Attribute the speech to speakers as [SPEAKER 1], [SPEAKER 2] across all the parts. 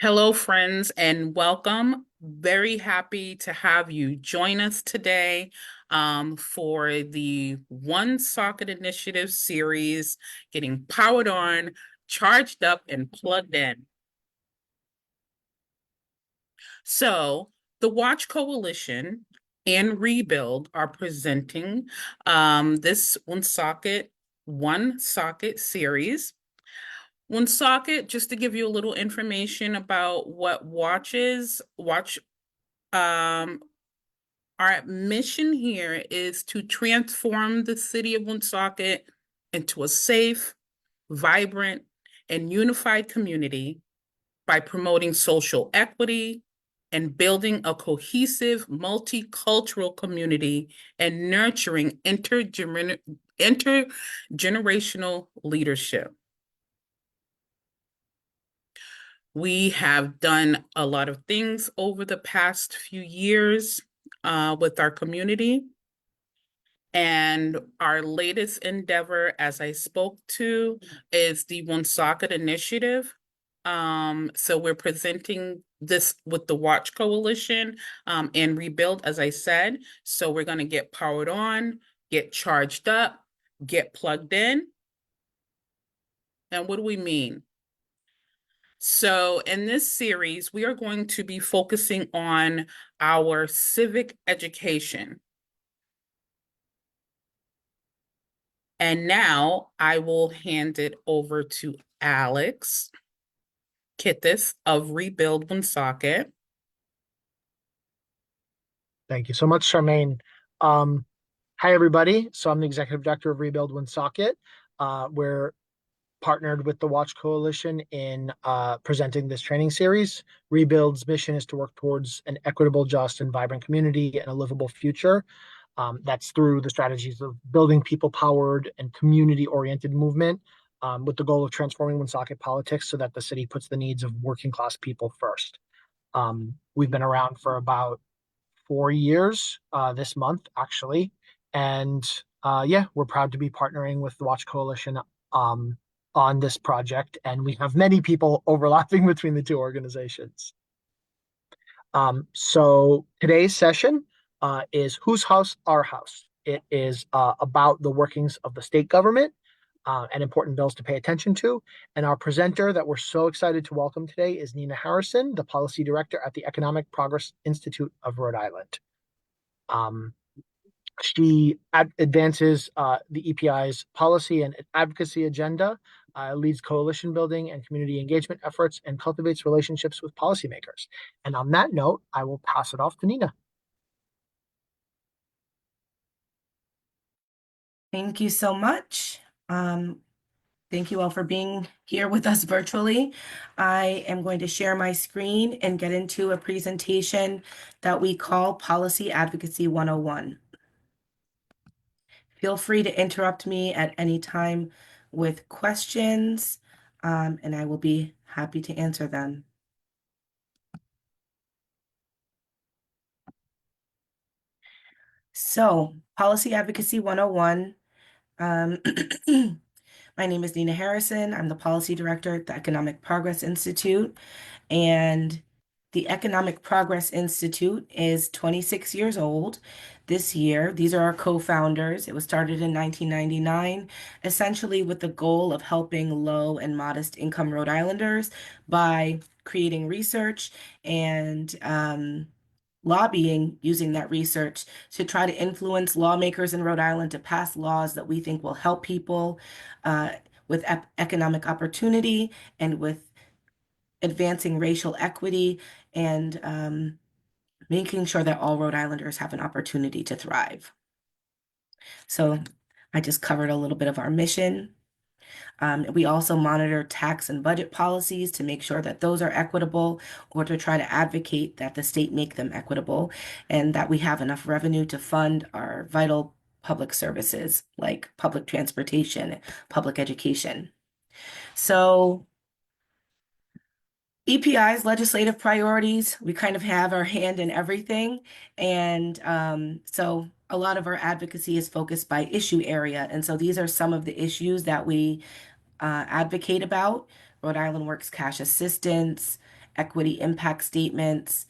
[SPEAKER 1] Hello, friends, and welcome. Very happy to have you join us today for the One Socket Initiative series, getting powered on, charged up, and plugged in. So, the Watch Coalition and Rebuild are presenting this One Socket series. Woonsocket, just to give you a little information about what Watch, um, our mission here is to transform the city of Woonsocket into a safe, vibrant, and unified community by promoting social equity and building a cohesive, multicultural community and nurturing intergenerational leadership. We have done a lot of things over the past few years with our community. And our latest endeavor, as I spoke to, is the Woonsocket Initiative. So we're presenting this with the Watch Coalition and Rebuild, as I said. So we're going to get powered on, get charged up, get plugged in. And what do we mean? So, in this series, we are going to be focusing on our civic education. And now I will hand it over to Alex Kittis of Rebuild Woonsocket.
[SPEAKER 2] Thank you so much, Charmaine. Um, Hi, everybody. So I'm the executive director of Rebuild Woonsocket. We're partnered with the Watch Coalition in presenting this training series. Rebuild's mission is to work towards an equitable, just, and vibrant community and a livable future. That's through the strategies of building people-powered and community-oriented movement with the goal of transforming Woonsocket politics so that the city puts the needs of working-class people first. We've been around for about 4 years this month, actually. And yeah, we're proud to be partnering with the Watch Coalition um, on this project. And we have many people overlapping between the two organizations. So today's session is Whose House, Our House? It is about the workings of the state government and important bills to pay attention to. And our presenter that we're so excited to welcome today is Nina Harrison, the Policy Director at the Economic Progress Institute of Rhode Island. Um, she advances the EPI's policy and advocacy agenda, leads coalition building and community engagement efforts, and cultivates relationships with policymakers. And on that note, I will pass it off to Nina.
[SPEAKER 3] Thank you so much. Thank you all for being here with us virtually. I am going to share my screen and get into a presentation that we call Policy Advocacy 101. Feel free to interrupt me at any time with questions, and I will be happy to answer them. So, Policy Advocacy 101. My name is Nina Harrison. I'm the Policy Director at the Economic Progress Institute. And the Economic Progress Institute is 26 years old this year. These are our co-founders. It was started in 1999, essentially with the goal of helping low and modest income Rhode Islanders by creating research and lobbying using that research to try to influence lawmakers in Rhode Island to pass laws that we think will help people with economic opportunity and with advancing racial equity and making sure that all Rhode Islanders have an opportunity to thrive. So I just covered a little bit of our mission. We also monitor tax and budget policies to make sure that those are equitable or to try to advocate that the state make them equitable and that we have enough revenue to fund our vital public services like public transportation, public education. So EPI's legislative priorities, we kind of have our hand in everything. And so a lot of our advocacy is focused by issue area. And so these are some of the issues that we advocate about: Rhode Island Works cash assistance, equity impact statements,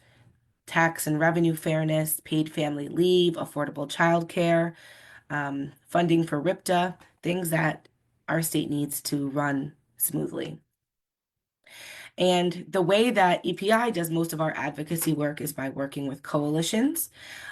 [SPEAKER 3] tax and revenue fairness, paid family leave, affordable childcare, funding for RIPTA, things that our state needs to run smoothly. And the way that EPI does most of our advocacy work is by working with coalitions,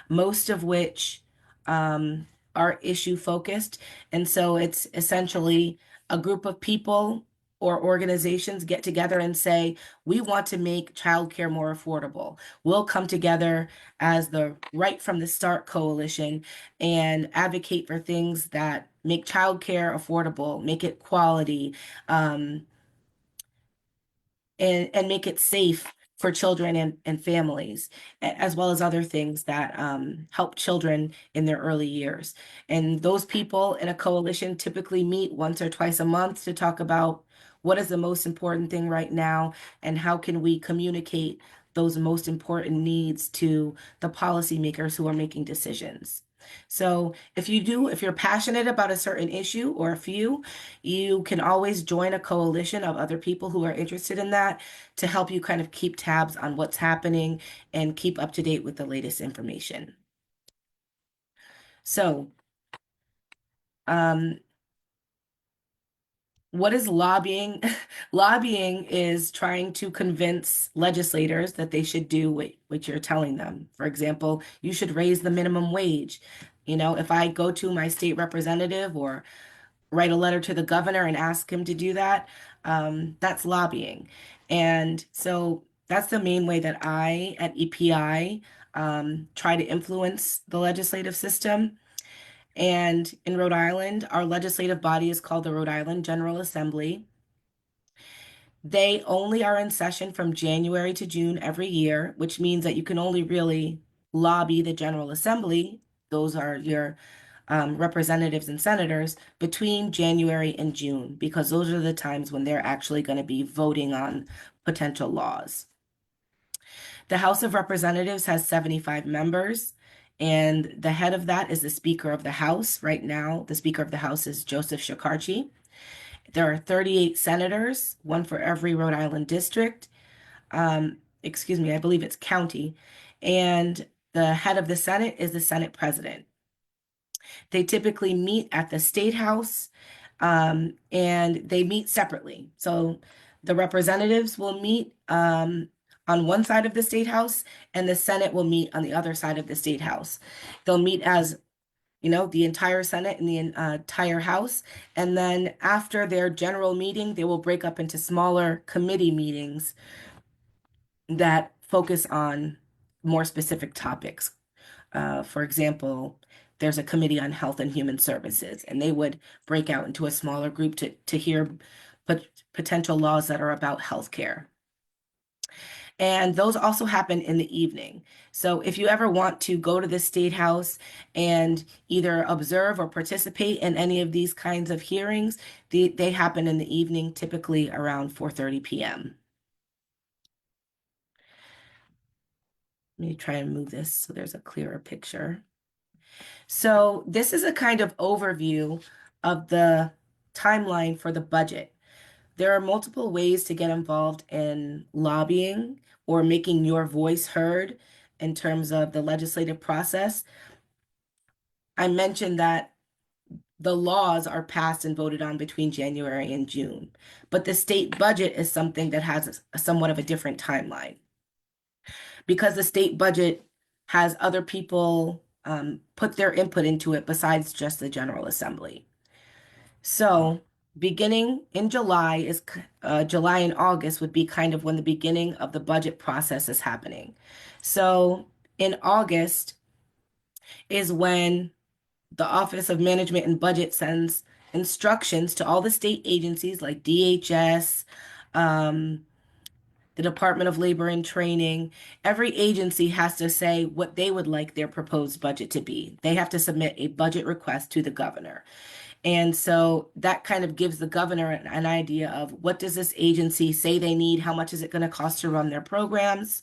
[SPEAKER 3] most of which are issue focused. And so it's essentially a group of people or organizations get together and say, we want to make childcare more affordable. We'll come together as the Right from the Start coalition and advocate for things that make childcare affordable, make it quality, and make it safe for children and families, as well as other things that help children in their early years. And those people in a coalition typically meet once or twice a month to talk about what is the most important thing right now and how can we communicate those most important needs to the policymakers who are making decisions. So if you're passionate about a certain issue or a few, you can always join a coalition of other people who are interested in that to help you kind of keep tabs on what's happening and keep up to date with the latest information. So, what is lobbying? Lobbying is trying to convince legislators that they should do what you're telling them. For example, you should raise the minimum wage. You know, if I go to my state representative or write a letter to the governor and ask him to do that, that's lobbying. And so that's the main way that I at EPI try to influence the legislative system. And in Rhode Island, our legislative body is called the Rhode Island General Assembly. They only are in session from January to June every year, which means that you can only really lobby the General Assembly. Those are your representatives and senators between January and June, because those are the times when they're actually going to be voting on potential laws. The House of Representatives has 75 members, and the head of that is the Speaker of the House. Right now, the Speaker of the House is Joseph Shekarchi. There are 38 senators, one for every Rhode Island district. Excuse me, I believe it's county. And the head of the Senate is the Senate President. They typically meet at the State House, and they meet separately. So the representatives will meet on one side of the State House, and the Senate will meet on the other side of the State House. They'll meet as, you know, the entire Senate and the entire House. And then after their general meeting, they will break up into smaller committee meetings that focus on more specific topics. For example, there's a committee on health and human services, and they would break out into a smaller group to hear potential laws that are about healthcare. And those also happen in the evening. So if you ever want to go to the State House and either observe or participate in any of these kinds of hearings, they happen in the evening, typically around 4:30 p.m. Let me try and move this so there's a clearer picture. So this is a kind of overview of the timeline for the budget. There are multiple ways to get involved in lobbying or making your voice heard in terms of the legislative process. I mentioned that the laws are passed and voted on between January and June, but the state budget is something that has somewhat of a different timeline. Because the state budget has other people put their input into it besides just the General Assembly. So beginning in July July and August would be kind of when the beginning of the budget process is happening. So in August is when the Office of Management and Budget sends instructions to all the state agencies like DHS, the Department of Labor and Training. Every agency has to say what they would like their proposed budget to be. They have to submit a budget request to the governor. And so that kind of gives the governor an idea of what does this agency say they need, how much is it going to cost to run their programs.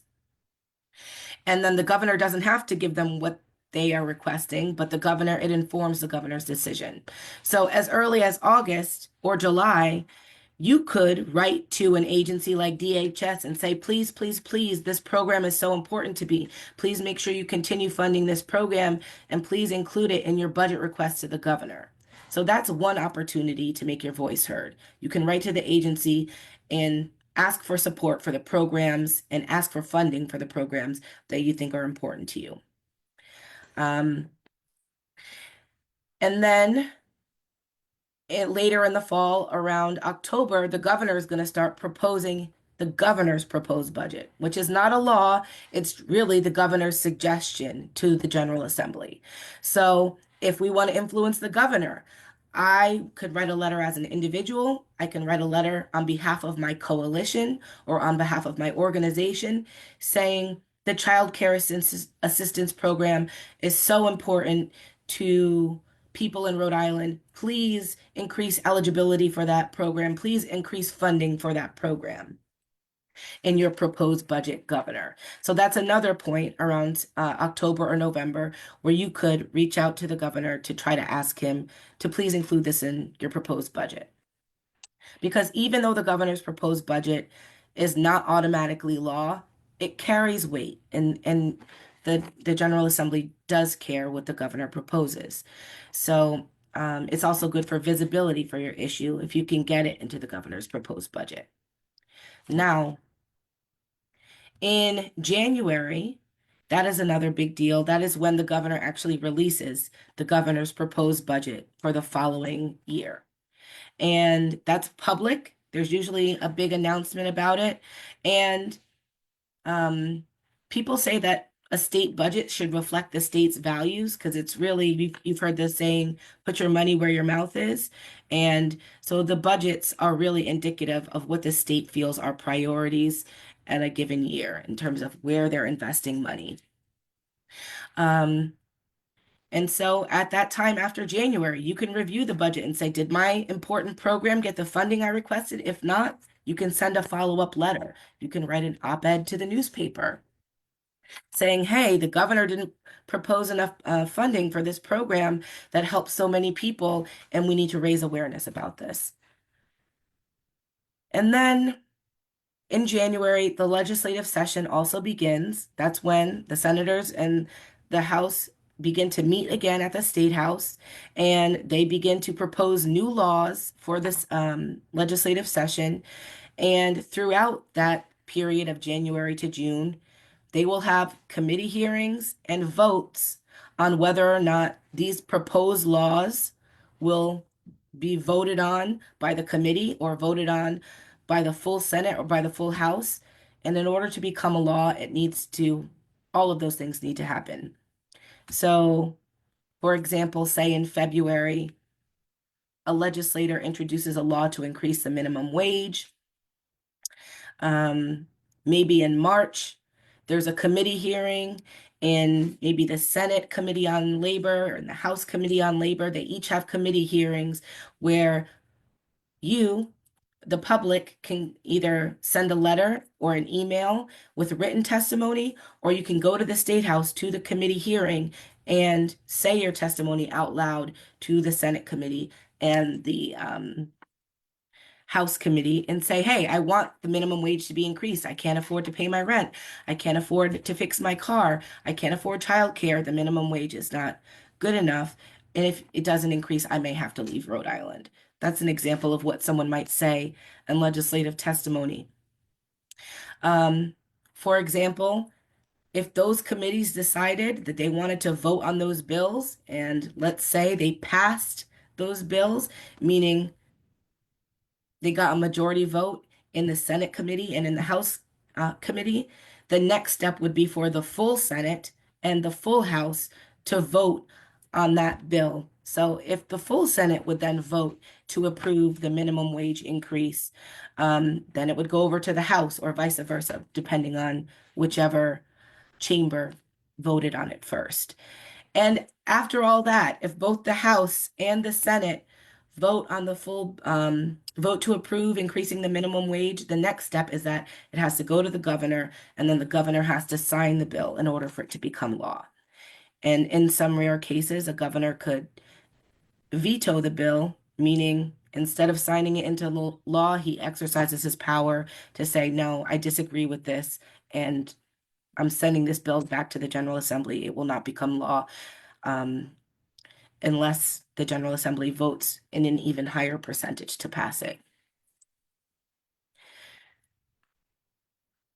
[SPEAKER 3] And then the governor doesn't have to give them what they are requesting, but it informs the governor's decision. So as early as August or July, You could write to an agency like DHS and say, please, please, please, this program is so important to me. Please make sure you continue funding this program and please include it in your budget request to the governor. So that's one opportunity to make your voice heard. You can write to the agency and ask for support for the programs and ask for funding for the programs that you think are important to you. And then later in the fall, around October, the governor is going to start proposing the governor's proposed budget, which is not a law. It's really the governor's suggestion to the General Assembly. So if we want to influence the governor, I could write a letter as an individual. I can write a letter on behalf of my coalition or on behalf of my organization saying the child care assistance program is so important to people in Rhode Island. Please increase eligibility for that program. Please increase funding for that program in your proposed budget, Governor. So that's another point around October or November where you could reach out to the governor to try to ask him to please include this in your proposed budget. Because even though the governor's proposed budget is not automatically law, it carries weight, and the General Assembly does care what the governor proposes. So it's also good for visibility for your issue if you can get it into the governor's proposed budget. Now, in January, that is another big deal. That is when the governor actually releases the governor's proposed budget for the following year. And that's public. There's usually a big announcement about it. And people say that a state budget should reflect the state's values because it's really, you've heard this saying, put your money where your mouth is. And so the budgets are really indicative of what the state feels are priorities at a given year in terms of where they're investing money. And so at that time after January, you can review the budget and say, did my important program get the funding I requested? If not, you can send a follow-up letter. You can write an op-ed to the newspaper saying, hey, the governor didn't propose enough funding for this program that helps so many people, and we need to raise awareness about this. And then in January, the legislative session also begins. That's when the senators and the House begin to meet again at the State House, and they begin to propose new laws for this legislative session. And throughout that period of January to June, they will have committee hearings and votes on whether or not these proposed laws will be voted on by the committee or voted on by the full Senate or by the full House. And in order to become a law, all of those things need to happen. So, for example, say in February, a legislator introduces a law to increase the minimum wage. Maybe in March, there's a committee hearing in maybe the Senate Committee on Labor and the House Committee on Labor. They each have committee hearings where you, the public, can either send a letter or an email with written testimony, or you can go to the State House to the committee hearing and say your testimony out loud to the Senate committee and the House committee and say, hey, I want the minimum wage to be increased. I can't afford to pay my rent. I can't afford to fix my car. I can't afford childcare. The minimum wage is not good enough. And if it doesn't increase, I may have to leave Rhode Island. That's an example of what someone might say in legislative testimony. For example, if those committees decided that they wanted to vote on those bills, and let's say they passed those bills, meaning they got a majority vote in the Senate committee and in the House committee, the next step would be for the full Senate and the full House to vote on that bill. So if the full Senate would then vote to approve the minimum wage increase, then it would go over to the House or vice versa, depending on whichever chamber voted on it first. And after all that, if both the House and the Senate vote on the full vote to approve increasing the minimum wage, the next step is that it has to go to the governor, and then the governor has to sign the bill in order for it to become law. And in some rare cases, a governor could veto the bill, meaning Instead of signing it into law, he exercises his power to say, no, I disagree with this, and I'm sending this bill back to the General Assembly. It will not become law unless the General Assembly votes in an even higher percentage to pass it.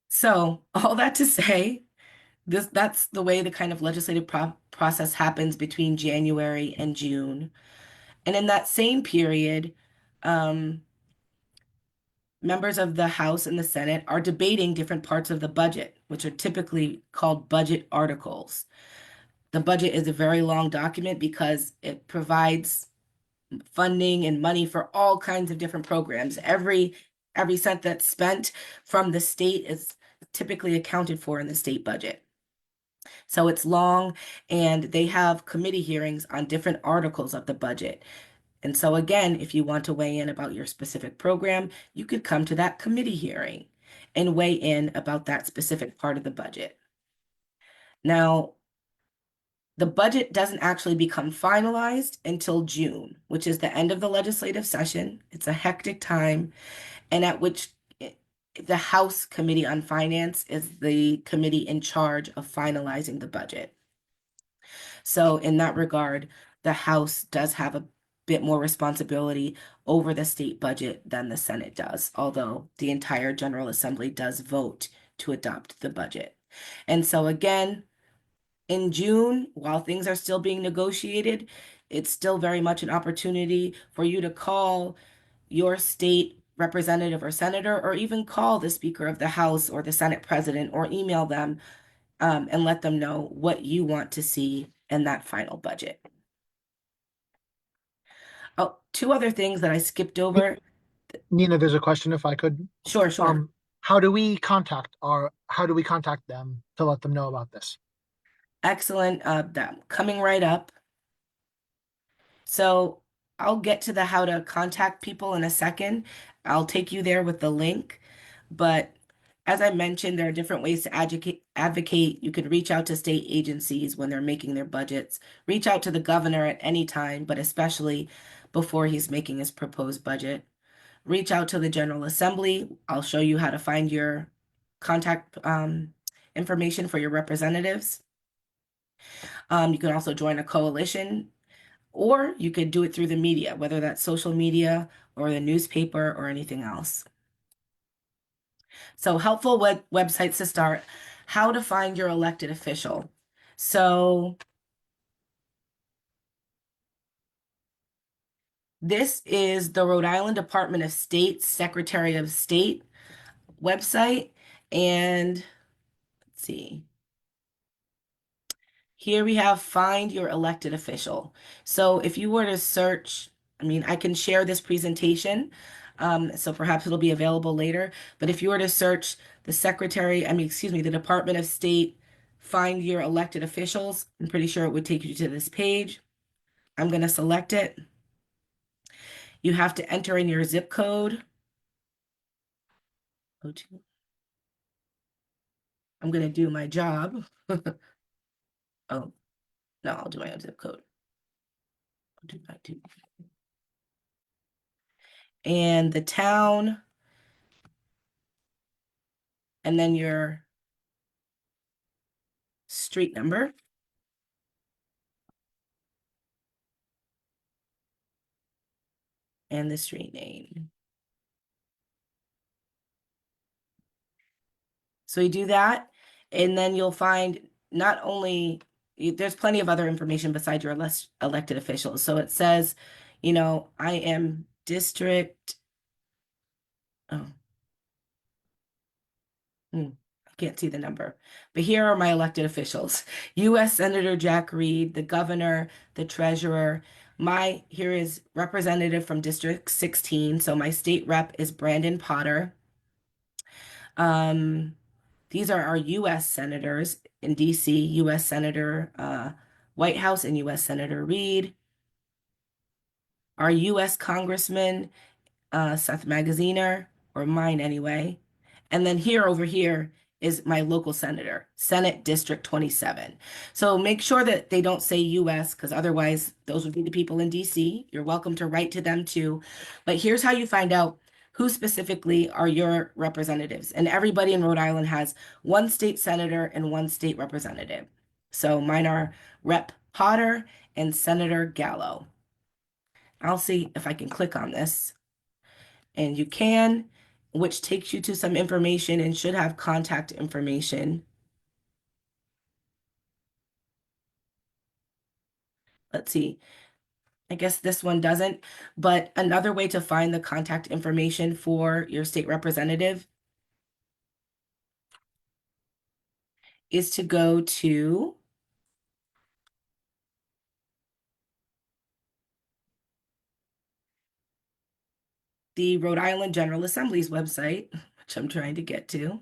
[SPEAKER 3] So all that to say, that's the way the kind of legislative process happens between January and June. And in that same period, um, members of the House and the Senate are debating different parts of the budget, which are typically called budget articles. The budget is a very long document because it provides funding and money for all kinds of different programs. Every cent that's spent from the state is typically accounted for in the state budget. So it's long, and they have committee hearings on different articles of the budget. And so again, if you want to weigh in about your specific program, you could come to that committee hearing and weigh in about that specific part of the budget. Now, the budget doesn't actually become finalized until June, which is the end of the legislative session. It's a hectic time, and at which the House Committee on Finance is the committee in charge of finalizing the budget. So in that regard, the House does have a bit more responsibility over the state budget than the Senate does, although the entire General Assembly does vote to adopt the budget. And so again, in June, while things are still being negotiated, it's still very much an opportunity for you to call your state representative or senator, or even call the Speaker of the House or the Senate President, or email them and let them know what you want to see in that final budget. Oh, two other things that I skipped over.
[SPEAKER 2] Nina, there's a question if I could.
[SPEAKER 3] Sure.
[SPEAKER 2] How do we contact them to let them know about this?
[SPEAKER 3] Excellent. That coming right up. So I'll get to the how to contact people in a second. I'll take you there with the link. But as I mentioned, there are different ways to advocate. You could reach out to state agencies when they're making their budgets. Reach out to the governor at any time, but especially before he's making his proposed budget. Reach out to the General Assembly. I'll show you how to find your contact information for your representatives. You can also join a coalition, or you could do it through the media, whether that's social media or the newspaper or anything else. So helpful websites to start. How to find your elected official. So this is the Rhode Island Department of State Secretary of State website. And let's see. Here we have find your elected official. So if you were to search, I can share this presentation, so perhaps it'll be available later. But if you were to search the the Department of State, find your elected officials, I'm pretty sure it would take you to this page. I'm going to select it. You have to enter in your zip code. I'm going to do my job. Oh, no, I'll do my own zip code. And the town, and then your street number. And the street name. So you do that, and then you'll find not only, there's plenty of other information besides your elected officials. So it says, I am district, oh, I can't see the number, but here are my elected officials. U.S. Senator Jack Reed, the governor, the treasurer. Here is representative from District 16. So my state rep is Brandon Potter. These are our U.S. senators in D.C., U.S. Senator Whitehouse and U.S. Senator Reed. Our U.S. Congressman Seth Magaziner, or mine anyway. And then over here is my local senator, Senate District 27. So make sure that they don't say US because otherwise those would be the people in DC. You're welcome to write to them too. But here's how you find out who specifically are your representatives. And everybody in Rhode Island has one state senator and one state representative. So mine are Rep. Potter and Senator Gallo. I'll see if I can click on this. And you can, which takes you to some information and should have contact information. Let's see. I guess this one doesn't, but another way to find the contact information for your state representative is to go to the Rhode Island General Assembly's website, which I'm trying to get to.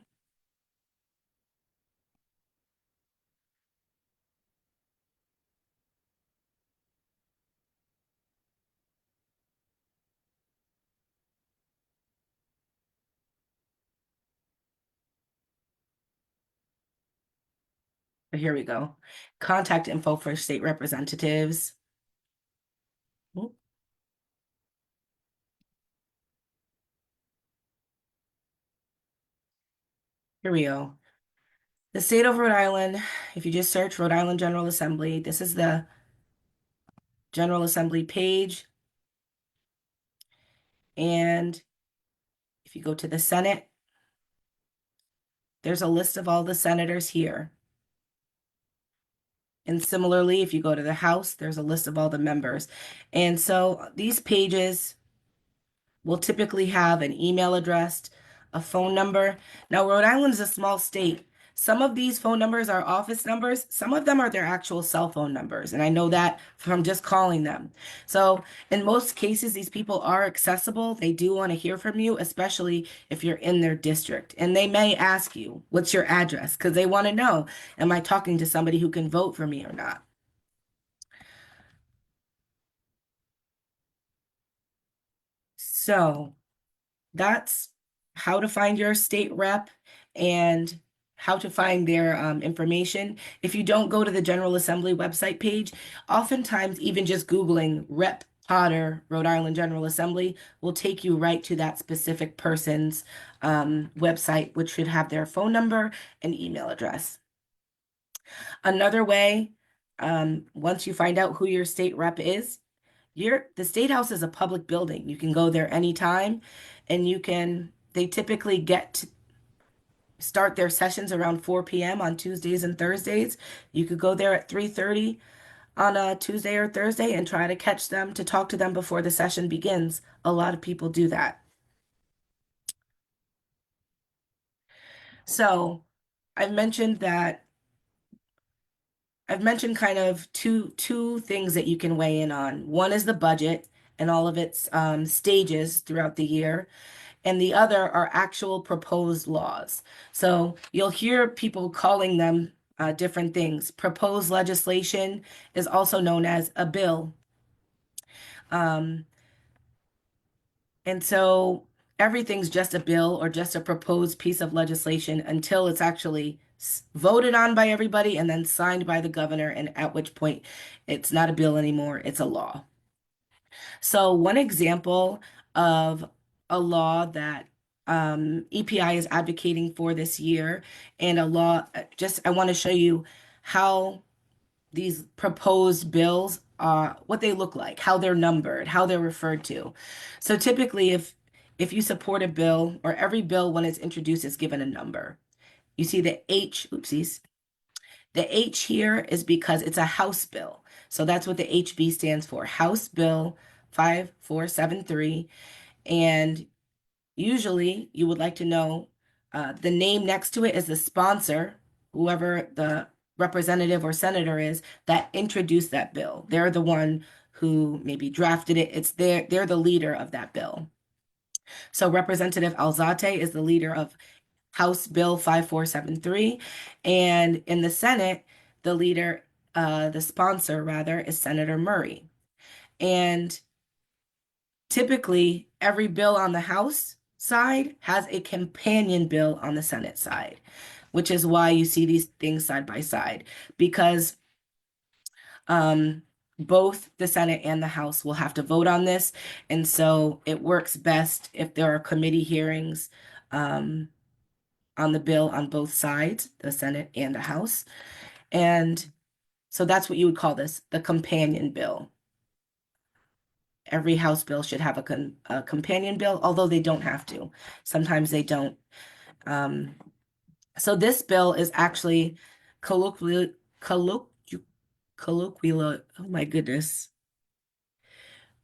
[SPEAKER 3] Here we go. Contact info for state representatives. Oop. Here we go. The state of Rhode Island, if you just search Rhode Island General Assembly, this is the General Assembly page. And if you go to the Senate, there's a list of all the senators here. And similarly, if you go to the House, there's a list of all the members. And so these pages will typically have an email address, a phone number. Now, Rhode Island is a small state. Some of these phone numbers are office numbers. Some of them are their actual cell phone numbers. And I know that from just calling them. So in most cases, these people are accessible. They do want to hear from you, especially if you're in their district. And they may ask you, what's your address? Because they want to know, am I talking to somebody who can vote for me or not? So that's how to find your state rep and how to find their information. If you don't go to the General Assembly website page, oftentimes even just Googling Rep. Potter, Rhode Island General Assembly will take you right to that specific person's website, which should have their phone number and email address. Another way, once you find out who your state rep is, the State House is a public building. You can go there anytime, and they typically get to start their sessions around 4 p.m. on Tuesdays and Thursdays. You could go there at 3:30 on a Tuesday or Thursday and try to catch them to talk to them before the session begins. A lot of people do that. So I've mentioned kind of two things that you can weigh in on. One is the budget and all of its stages throughout the year, and the other are actual proposed laws. So you'll hear people calling them different things. Proposed legislation is also known as a bill. And so everything's just a bill or just a proposed piece of legislation until it's actually voted on by everybody and then signed by the governor, and at which point it's not a bill anymore, it's a law. So one example of a law that EPI is advocating for this year, and a law, I want to show you how these proposed bills what they look like, how they're numbered, how they're referred to. So typically, if you support a bill, or every bill when it's introduced is given a number. You see the H, oopsies. The H here is because it's a House bill. So that's what the HB stands for, House Bill 5473. And usually you would like to know the name next to it is the sponsor, whoever the representative or senator is that introduced that bill. They're the one who maybe drafted it. They're the leader of that bill. So Representative Alzate is the leader of House Bill 5473. And in the Senate, the sponsor rather, is Senator Murray. And typically, every bill on the House side has a companion bill on the Senate side. which is why you see these things side by side, because um, both the Senate and the House will have to vote on this. And so it works best if there are committee hearings um, on the bill on both sides, the Senate and the House. And so that's what you would call this, the companion bill. Every House bill should have a companion bill, although they don't have to. Sometimes they don't. Um, so this bill is actually colloquially, colloquial, oh my goodness.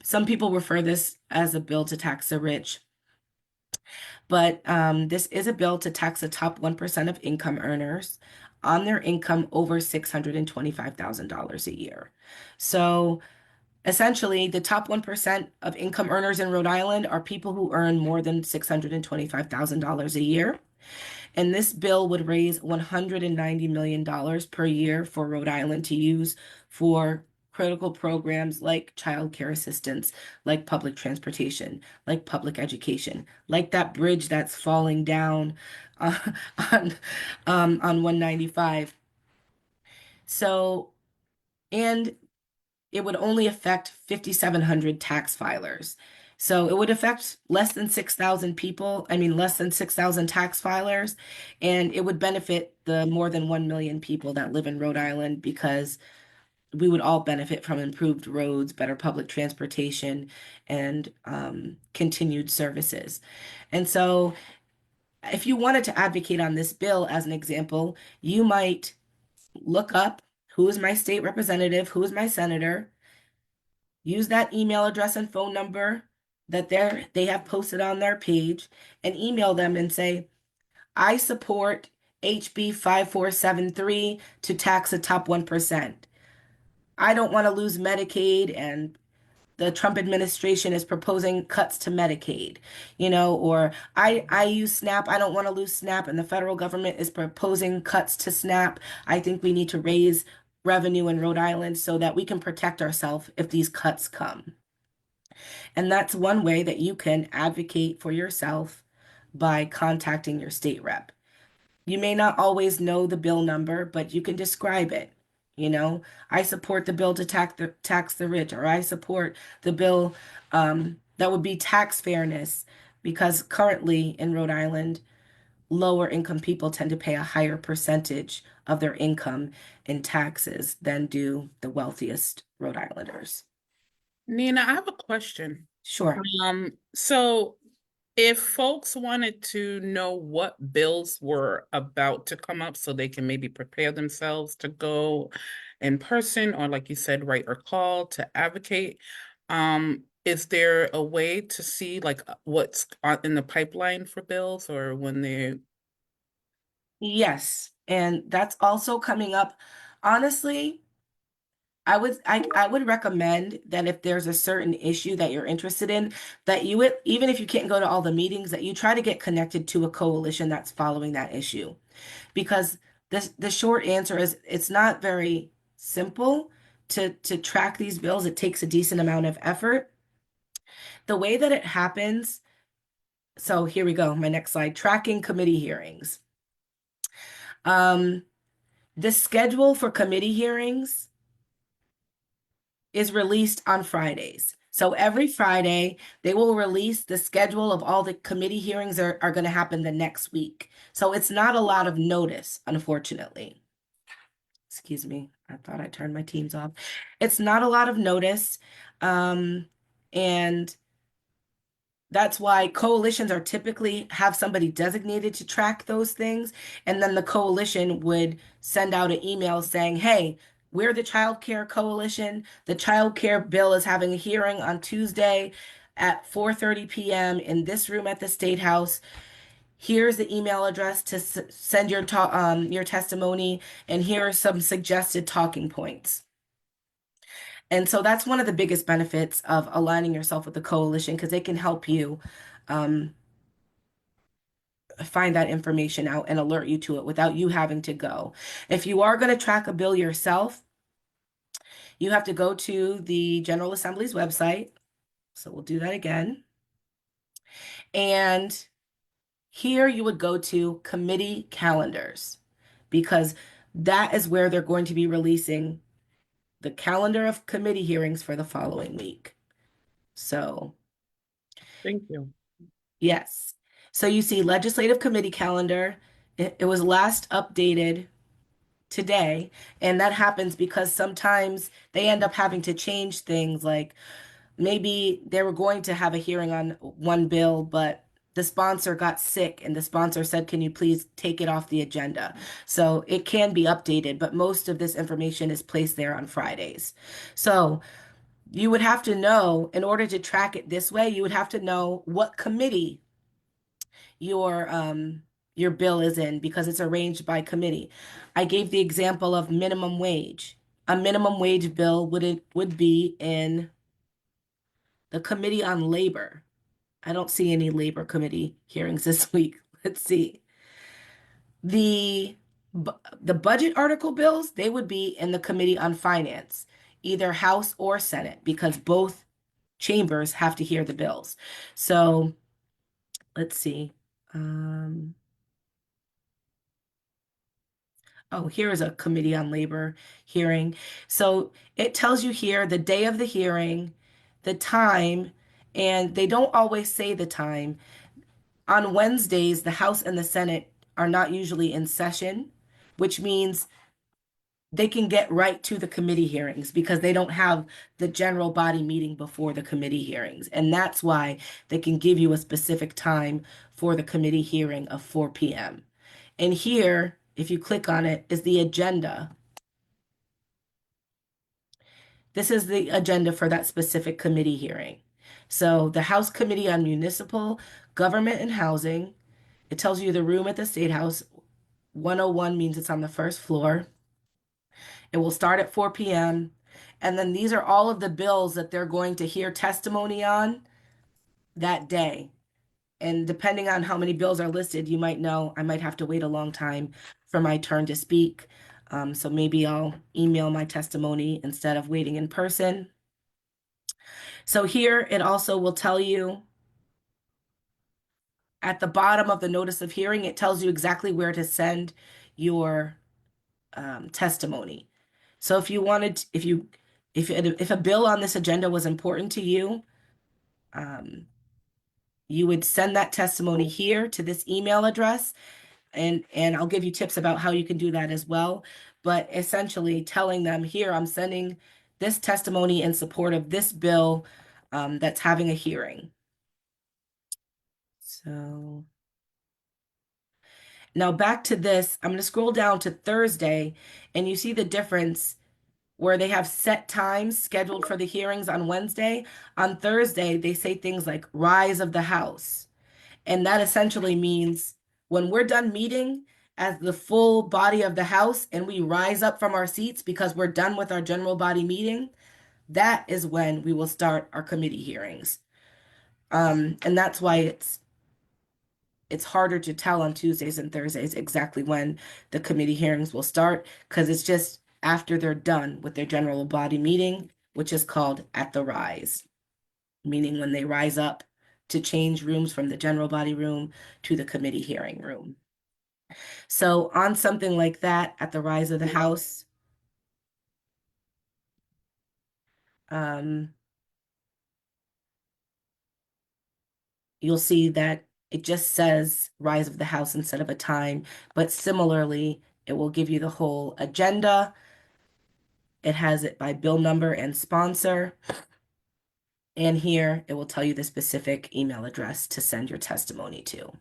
[SPEAKER 3] Some people refer this as a bill to tax the rich, but this is a bill to tax the top 1% of income earners on their income over $625,000 a year. So essentially, the top 1% of income earners in Rhode Island are people who earn more than $625,000 a year. And this bill would raise $190 million per year for Rhode Island to use for critical programs like child care assistance, like public transportation, like public education, like that bridge that's falling down uh, on on 195. So, and it would only affect 5,700 tax filers. So it would affect less than 6,000 people, I mean, less than 6,000 tax filers, and it would benefit the more than 1 million people that live in Rhode Island because we would all benefit from improved roads, better public transportation, and continued services. And so if you wanted to advocate on this bill as an example, you might look up who is my state representative, who is my senator, use that email address and phone number that they have posted on their page and email them and say, I support HB 5473 to tax the top 1%. I don't want to lose Medicaid, and the Trump administration is proposing cuts to Medicaid, or I use SNAP, I don't want to lose SNAP, and the federal government is proposing cuts to SNAP. I think we need to raise revenue in Rhode Island so that we can protect ourselves if these cuts come. And that's one way that you can advocate for yourself by contacting your state rep. You may not always know the bill number, but you can describe it. I support the bill to tax the rich, or I support the bill that would be tax fairness, because currently in Rhode Island, lower income people tend to pay a higher percentage of their income in taxes than do the wealthiest Rhode Islanders.
[SPEAKER 1] Nina, I have a question.
[SPEAKER 3] Sure.
[SPEAKER 1] So if folks wanted to know what bills were about to come up so they can maybe prepare themselves to go in person or, like you said, write or call to advocate, is there a way to see like what's in the pipeline for bills or when they?
[SPEAKER 3] Yes, and that's also coming up. Honestly, I would recommend that if there's a certain issue that you're interested in, that you would, even if you can't go to all the meetings, that you try to get connected to a coalition that's following that issue. Because the short answer is it's not very simple to track these bills. It takes a decent amount of effort. The way that it happens, so here we go, my next slide, tracking committee hearings. The schedule for committee hearings is released on Fridays. So every Friday, they will release the schedule of all the committee hearings are going to happen the next week. So it's not a lot of notice, unfortunately. Excuse me. I thought I turned my Teams off. It's not a lot of notice. And that's why coalitions are typically have somebody designated to track those things. And then the coalition would send out an email saying, hey, we're the Child Care Coalition. The Child Care Bill is having a hearing on Tuesday at 4:30 p.m. in this room at the State House. Here's the email address to send your testimony, and here are some suggested talking points. And so that's one of the biggest benefits of aligning yourself with the coalition, because they can help you find that information out and alert you to it without you having to go. If you are going to track a bill yourself, you have to go to the General Assembly's website. So we'll do that again. And Here you would go to committee calendars because that is where they're going to be releasing the calendar of committee hearings for the following week. So,
[SPEAKER 1] Thank you.
[SPEAKER 3] yes. So you see legislative committee calendar. It was last updated today, and that happens because sometimes they end up having to change things. Like maybe they were going to have a hearing on one bill, but the sponsor got sick and the sponsor said, "Can you please take it off the agenda?" So it can be updated, but most of this information is placed there on Fridays. So you would have to know, in order to track it this way, you would have to know what committee your bill is in because it's arranged by committee. I gave the example of minimum wage. A minimum wage bill would be in the Committee on Labor. I don't see any Labor Committee hearings this week. Let's see. The the budget article bills, they would be in the Committee on Finance, either House or Senate, because both chambers have to hear the bills. So let's see. Um, Oh, here is a Committee on Labor hearing. So it tells you here the day of the hearing, the time, and they don't always say the time. On Wednesdays, the House and the Senate are not usually in session, which means they can get right to the committee hearings because they don't have the general body meeting before the committee hearings. And that's why they can give you a specific time for the committee hearing of 4 p.m. And here, if you click on it, is the agenda. This is the agenda for that specific committee hearing. So the House Committee on Municipal Government and Housing, it tells you the room at the State House. 101 means it's on the first floor. It will start at 4 p.m. And then these are all of the bills that they're going to hear testimony on that day. And depending on how many bills are listed, you might know I might have to wait a long time for my turn to speak. So maybe I'll email my testimony instead of waiting in person. So here it also will tell you at the bottom of the notice of hearing, it tells you exactly where to send your testimony. So if you wanted, if a bill on this agenda was important to you, um, you would send that testimony here to this email address, and I'll give you tips about how you can do that as well. But essentially telling them here, I'm sending this testimony in support of this bill that's having a hearing. So now back to this, I'm going to scroll down to Thursday, and you see the difference where they have set times scheduled for the hearings on Wednesday. On Thursday, they say things like rise of the House. And that essentially means when we're done meeting as the full body of the House and we rise up from our seats because we're done with our general body meeting, that is when we will start our committee hearings. And that's why it's harder to tell on Tuesdays and Thursdays exactly when the committee hearings will start because it's just after they're done with their general body meeting, which is called at the rise, meaning when they rise up to change rooms from the general body room to the committee hearing room. So on something like that, at the rise of the House, you'll see that it just says rise of the House instead of a time, but similarly, it will give you the whole agenda. It has it by bill number and sponsor. And here it will tell you the specific email address to send your testimony to.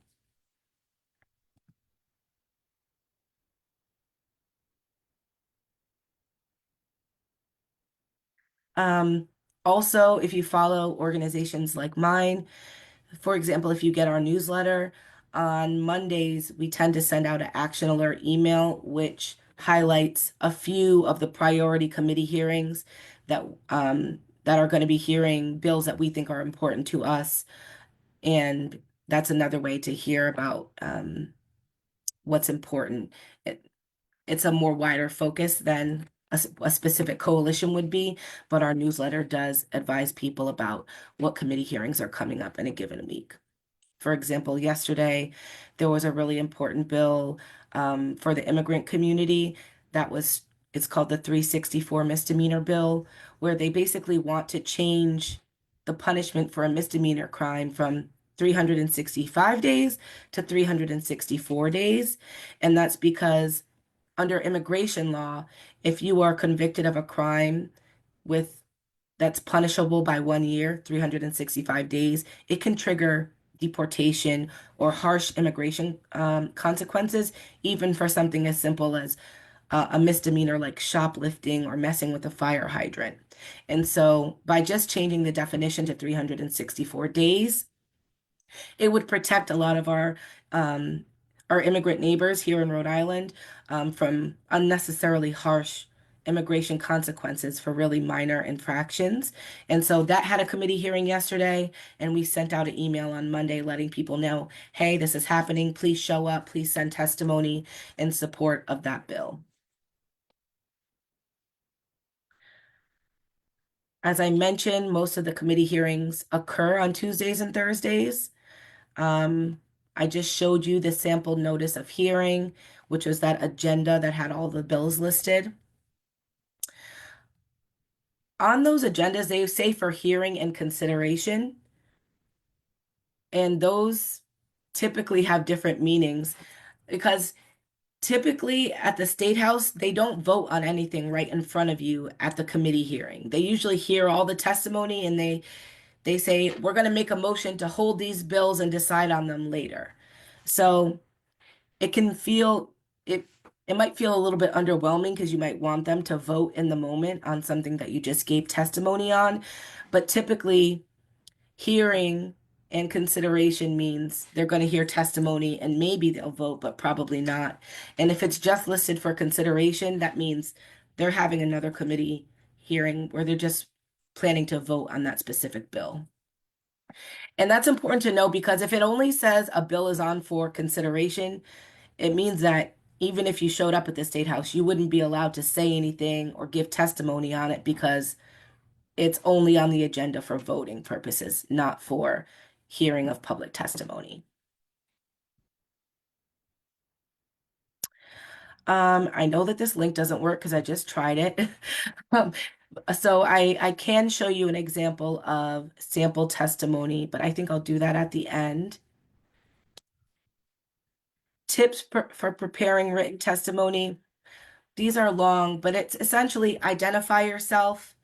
[SPEAKER 3] Also, if you follow organizations like mine, for example, if you get our newsletter, on Mondays, we tend to send out an action alert email, which highlights a few of the priority committee hearings that are going to be hearing bills that we think are important to us. And that's another way to hear about what's important. It's a more wider focus than a specific coalition would be, but our newsletter does advise people about what committee hearings are coming up in a given week. For example, yesterday there was a really important bill for the immigrant community that was, it's called the 364 misdemeanor bill, where they basically want to change the punishment for a misdemeanor crime from 365 days to 364 days. And that's because under immigration law, if you are convicted of a crime with that's punishable by 1 year, 365 days, it can trigger deportation or harsh immigration consequences, even for something as simple as a misdemeanor like shoplifting or messing with a fire hydrant. And so by just changing the definition to 364 days, it would protect a lot of our immigrant neighbors here in Rhode Island from unnecessarily harsh immigration consequences for really minor infractions. And so that had a committee hearing yesterday, and we sent out an email on Monday letting people know, hey, this is happening. Please show up. Please send testimony in support of that bill. As I mentioned, most of the committee hearings occur on Tuesdays and Thursdays. Um, I just showed you the sample notice of hearing, which was that agenda that had all the bills listed. On those agendas, they say for hearing and consideration, and those typically have different meanings because typically at the State House, they don't vote on anything right in front of you at the committee hearing. They usually hear all the testimony and they say, we're going to make a motion to hold these bills and decide on them later. So it can feel it it might feel a little bit underwhelming because you might want them to vote in the moment on something that you just gave testimony on. But typically, hearing and consideration means they're going to hear testimony and maybe they'll vote, but probably not. And if it's just listed for consideration, that means they're having another committee hearing where they're just planning to vote on that specific bill. And that's important to know because if it only says a bill is on for consideration, it means that even if you showed up at the State House, you wouldn't be allowed to say anything or give testimony on it because it's only on the agenda for voting purposes, not for hearing of public testimony. I know that this link doesn't work because I just tried it. Um, so I can show you an example of sample testimony, but I think I'll do that at the end. Tips for preparing written testimony. These are long, but it's essentially identify yourself,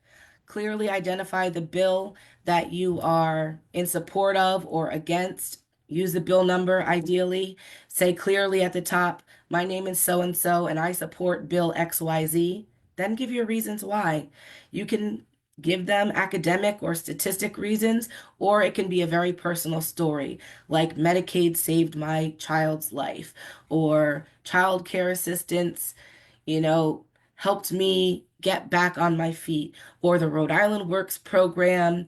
[SPEAKER 3] clearly identify the bill that you are in support of or against. Use the bill number ideally. Say clearly at the top, my name is so and I support Bill XYZ. Then give your reasons why. You can give them academic or statistic reasons, or it can be a very personal story, like Medicaid saved my child's life, or child care assistance, helped me get back on my feet, or the Rhode Island Works program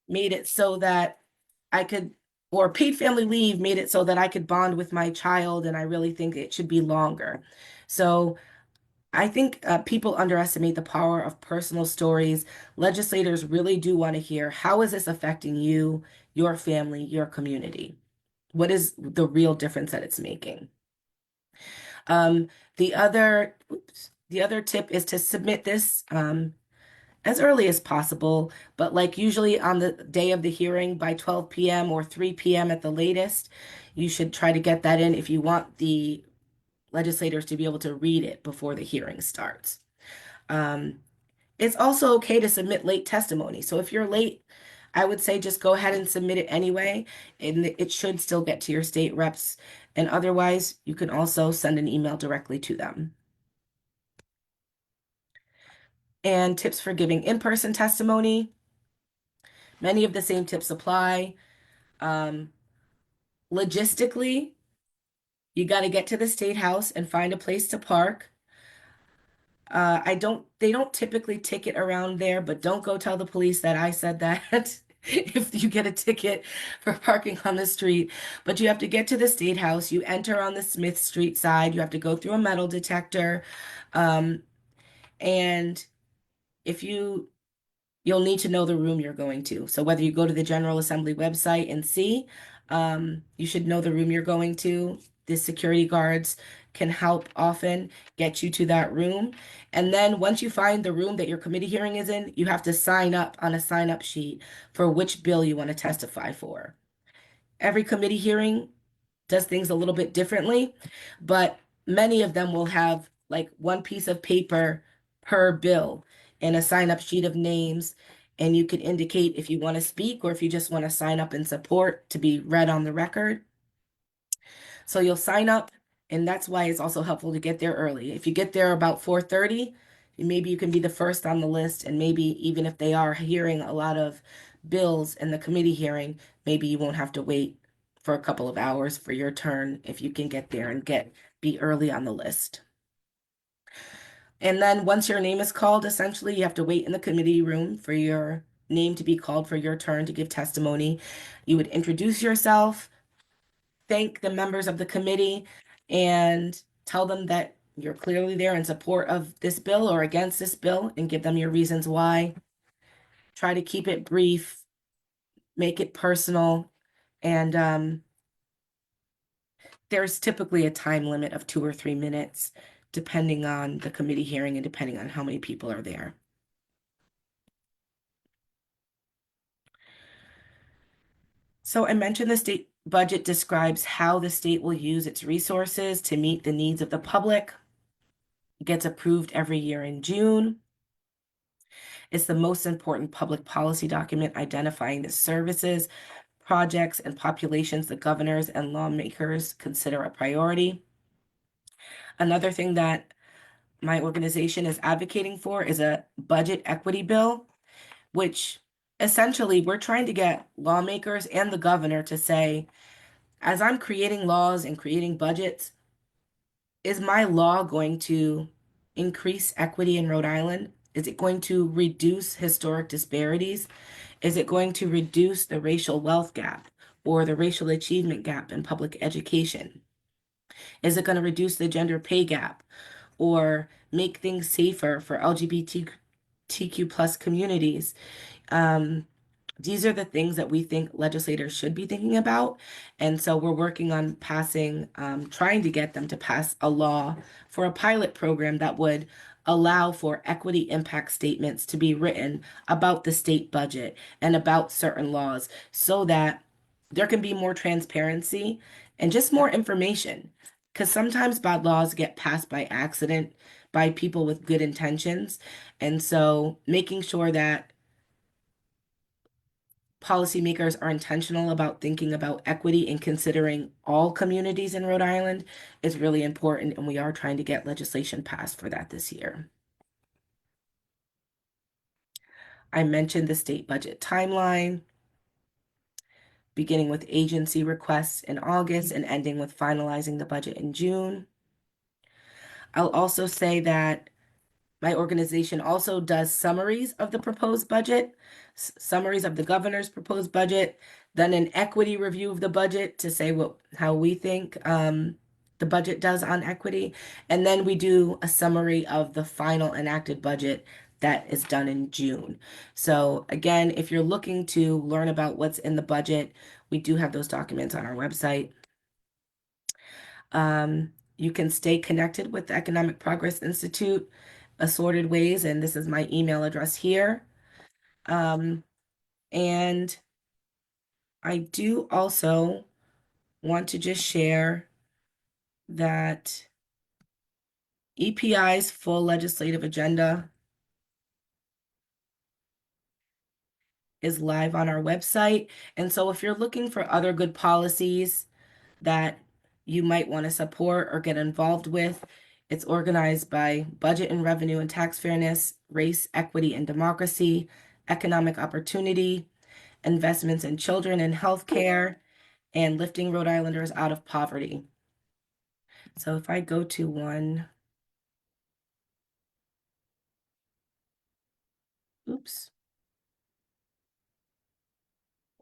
[SPEAKER 3] made it so that I could, or paid family leave made it so that I could bond with my child, and I really think it should be longer. So I think people underestimate the power of personal stories. Legislators really do want to hear, how is this affecting you, your family, your community? What is the real difference that it's making? Um, the other tip is to submit this as early as possible, but like usually on the day of the hearing by 12 p.m. or 3 p.m. at the latest, you should try to get that in if you want the legislators to be able to read it before the hearing starts. Um, it's also okay to submit late testimony. So if you're late, I would say just go ahead and submit it anyway, and it should still get to your state reps. And otherwise, you can also send an email directly to them. And tips for giving in-person testimony. Many of the same tips apply. Um, Logistically, you got to get to the State House and find a place to park. They don't typically ticket around there, but don't go tell the police that I said that if you get a ticket for parking on the street. But you have to get to the State House. You enter on the Smith Street side. You have to go through a metal detector. Um, and if you'll need to know the room you're going to. So whether you go to the General Assembly website and see, You should know the room you're going to. The security guards can help often get you to that room. And then once you find the room that your committee hearing is in, you have to sign up on a sign up sheet for which bill you want to testify for. Every committee hearing does things a little bit differently, but many of them will have like one piece of paper per bill and a sign up sheet of names. And you can indicate if you want to speak or if you just want to sign up in support to be read on the record. So you'll sign up, and that's why it's also helpful to get there early. If you get there about 4:30, maybe you can be the first on the list, and maybe even if they are hearing a lot of bills in the committee hearing, maybe you won't have to wait for a couple of hours for your turn if you can get there and be early on the list. And then once your name is called, essentially, you have to wait in the committee room for your name to be called for your turn to give testimony. You would introduce yourself, thank the members of the committee, and tell them that you're clearly there in support of this bill or against this bill and give them your reasons why. Try to keep it brief, make it personal, and there's typically a time limit of 2 or 3 minutes, depending on the committee hearing and depending on how many people are there. So I mentioned the state budget describes how the state will use its resources to meet the needs of the public. It gets approved every year in June. It's the most important public policy document identifying the services, projects, and populations the governors and lawmakers consider a priority. Another thing that my organization is advocating for is a budget equity bill, which essentially we're trying to get lawmakers and the governor to say, as I'm creating laws and creating budgets, is my law going to increase equity in Rhode Island? Is it going to reduce historic disparities? Is it going to reduce the racial wealth gap or the racial achievement gap in public education? Is it going to reduce the gender pay gap or make things safer for LGBTQ plus communities? These are the things that we think legislators should be thinking about. And so we're working on trying to get them to pass a law for a pilot program that would allow for equity impact statements to be written about the state budget and about certain laws so that there can be more transparency and just more information. Because sometimes bad laws get passed by accident by people with good intentions. And so making sure that policymakers are intentional about thinking about equity and considering all communities in Rhode Island is really important, and we are trying to get legislation passed for that this year. I mentioned the state budget timeline, beginning with agency requests in August and ending with finalizing the budget in June. I'll also say that my organization also does summaries of the proposed budget, summaries of the governor's proposed budget, then an equity review of the budget to say how we think the budget does on equity, and then we do a summary of the final enacted budget that is done in June. So again, if you're looking to learn about what's in the budget, we do have those documents on our website. You can stay connected with the Economic Progress Institute assorted ways, and this is my email address here. And I do also want to just share that EPI's full legislative agenda is live on our website. And so if you're looking for other good policies that you might want to support or get involved with, it's organized by budget and revenue and tax fairness, race, equity, and democracy, economic opportunity, investments in children and healthcare, and lifting Rhode Islanders out of poverty. So if I go to one, oops.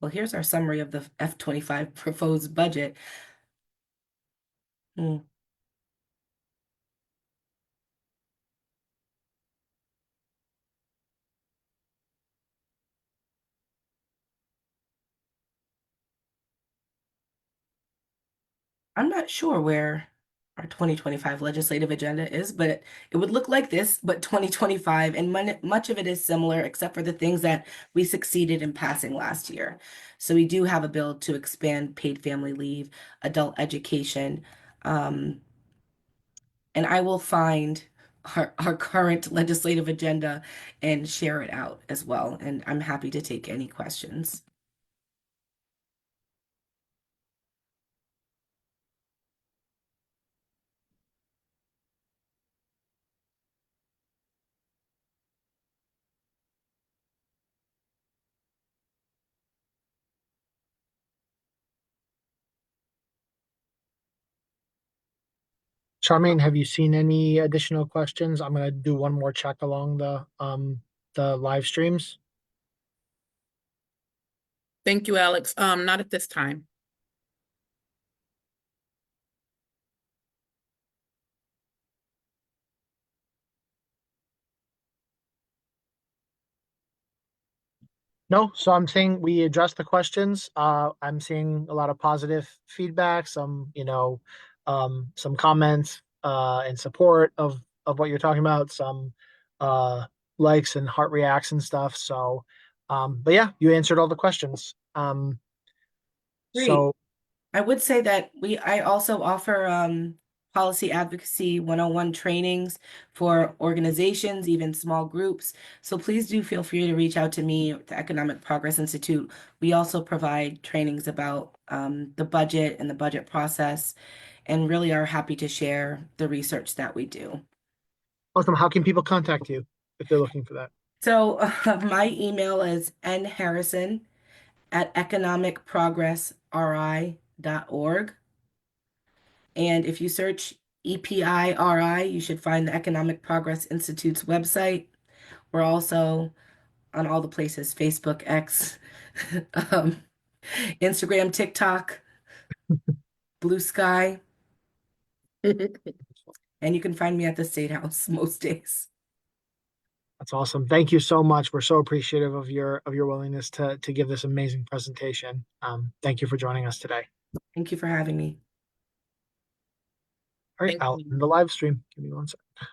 [SPEAKER 3] Well, here's our summary of the F-25 proposed budget. Hmm. I'm not sure where our 2025 legislative agenda is, but it would look like this, but 2025, and much of it is similar, except for the things that we succeeded in passing last year. So we do have a bill to expand paid family leave, adult education, um, and I will find our current legislative agenda and share it out as well. And I'm happy to take any questions.
[SPEAKER 2] Charmaine, have you seen any additional questions? I'm gonna do one more check along the live streams.
[SPEAKER 1] Thank you, Alex. Not at this time.
[SPEAKER 2] No, so I'm seeing we addressed the questions. I'm seeing a lot of positive feedback, some comments in support of what you're talking about, some uh likes and heart reacts and stuff. So but yeah, you answered all the questions.
[SPEAKER 3] Great.
[SPEAKER 2] So
[SPEAKER 3] I would say that I also offer policy advocacy 101 trainings for organizations, even small groups. So please do feel free to reach out to me, the Economic Progress Institute. We also provide trainings about the budget and the budget process, and really are happy to share the research that we do.
[SPEAKER 2] awesome. How can people contact you if they're looking for that?
[SPEAKER 3] So my email is nharrison@economicprogressri.org. And if you search EPIRI, you should find the Economic Progress Institute's website. We're also on all the places: Facebook, X, um, Instagram, TikTok, Blue Sky, and you can find me at the State House most days.
[SPEAKER 2] That's awesome. Thank you so much. We're so appreciative of your willingness to give this amazing presentation. Thank you for joining us today.
[SPEAKER 3] Thank you for having me.
[SPEAKER 2] All right,
[SPEAKER 1] Thank
[SPEAKER 2] I'll
[SPEAKER 1] you.
[SPEAKER 2] end the live stream. Give me one second.